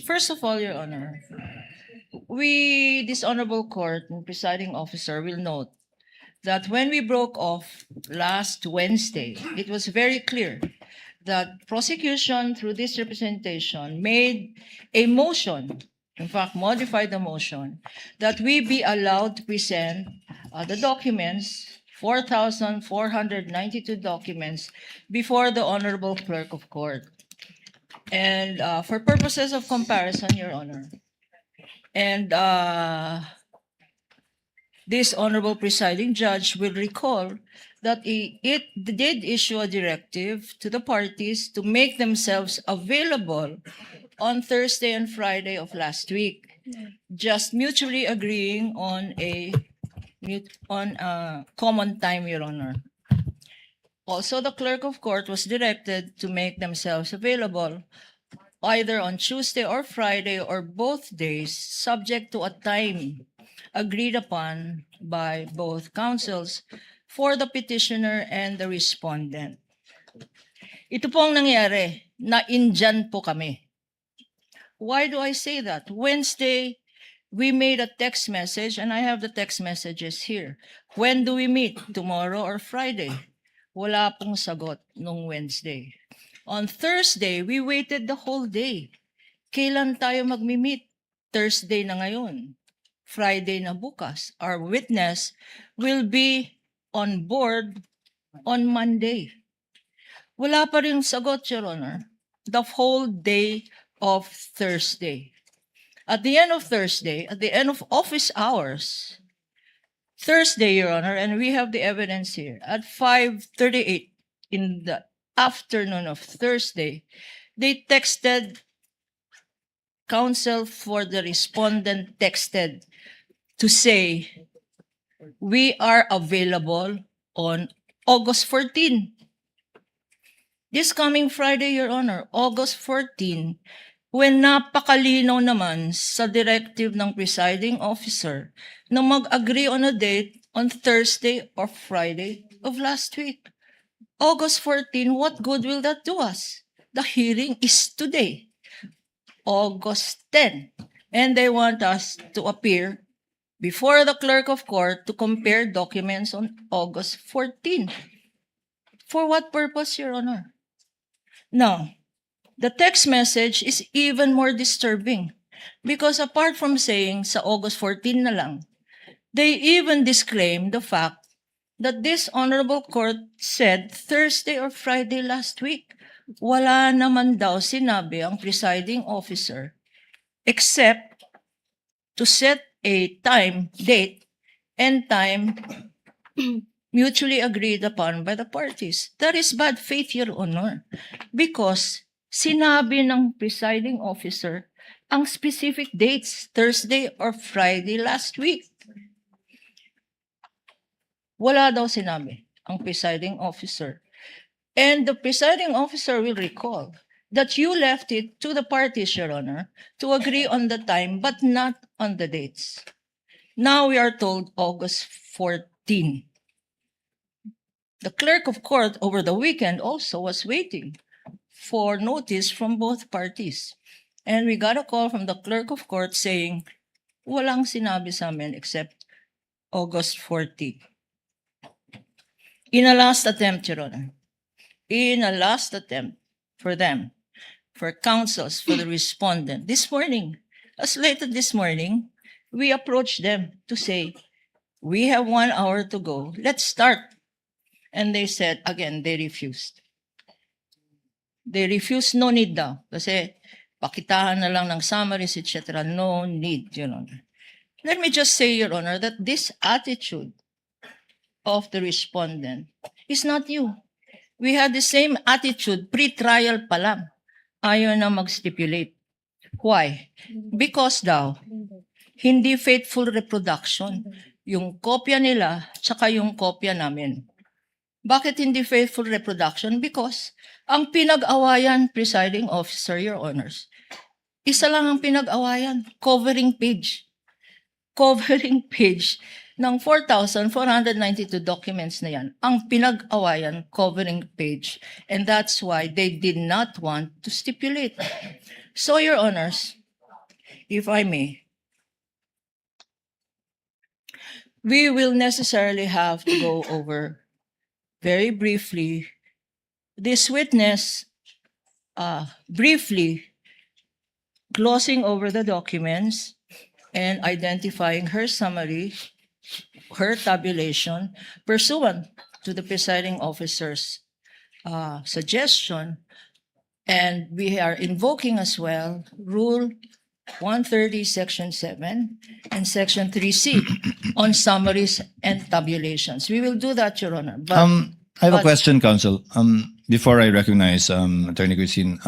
First of all, Your Honor, this honorable court and presiding officer will note that when we broke off last Wednesday, it was very clear that prosecution through this representation made a motion, in fact, modified the motion, that we be allowed to present the documents, 4,492 documents, before the honorable clerk of court. And for purposes of comparison, Your Honor, and this honorable presiding judge will recall that it did issue a directive to the parties to make themselves available on Thursday and Friday of last week, just mutually agreeing on a common time, Your Honor. Also, the clerk of court was directed to make themselves available either on Tuesday or Friday or both days, subject to a time agreed upon by both counsels for the petitioner and the respondent. Ito pong nangyari, na-indyan po kami. Why do I say that? Wednesday, we made a text message, and I have the text messages here. When do we meet? Tomorrow or Friday? Wala pong sagot nung Wednesday. On Thursday, we waited the whole day. Kailan tayo magmi-meet? Thursday na ngayon. Friday na bukas. Our witness will be on board on Monday. Wala pa rin sagot, Your Honor. The whole day of Thursday. At the end of Thursday, at the end of office hours, Thursday, Your Honor, and we have the evidence here, at 5:38 in the afternoon of Thursday, they texted, counsel for the respondent texted to say, we are available on August 14. This coming Friday, Your Honor, August 14, when napakalinaw naman sa directive ng presiding officer na mag-agree on a date on Thursday or Friday of last week. August 14, what good will that do us? The hearing is today, August 10, and they want us to appear before the clerk of court to compare documents on August 14. For what purpose, Your Honor? Now, the text message is even more disturbing because apart from saying sa August 14 na lang, they even disclaim the fact that this honorable court said Thursday or Friday last week. Wala naman daw sinabi ang presiding officer except to set a time, date, and time mutually agreed upon by the parties. That is bad faith, Your Honor, because sinabi ng presiding officer ang specific dates, Thursday or Friday last week. Wala daw sinabi ang presiding officer. And the presiding officer will recall that you left it to the parties, Your Honor, to agree on the time but not on the dates. Now we are told August 14. The clerk of court over the weekend also was waiting for notice from both parties. And we got a call from the clerk of court saying, walang sinabi sa amin except August 14. In a last attempt, Your Honor, in a last attempt for them, for counsels, for the respondent, this morning, as late as this morning, we approached them to say, we have 1 hour to go, let's start. And they said, again, they refused. They refused, no need daw. Kasi pakitahan na lang ng summaries, etc. No need, Your Honor. Let me just say, Your Honor, that this attitude of the respondent is not new. We had the same attitude pre-trial pa lang. Ayaw na mag-stipulate. Why? Because daw, hindi faithful reproduction. Yung kopya nila, tsaka yung kopya namin. Bakit hindi faithful reproduction? Because ang pinag-awayan, presiding officer, Your Honors, isa lang ang pinag-awayan, covering page. Covering page ng 4,492 documents na yan. Ang pinag-awayan, covering page. And that's why they did not want to stipulate. So, Your Honors, if I may, we will necessarily have to go over very briefly this witness, briefly glossing over the documents and identifying her summary, her tabulation, pursuant to the presiding officer's suggestion. And we are invoking as well Rule 130, Section 7, and Section 3C on summaries and tabulations. We will do that, Your Honor. But I have a but- question, counsel. Before I recognize Attorney Christine,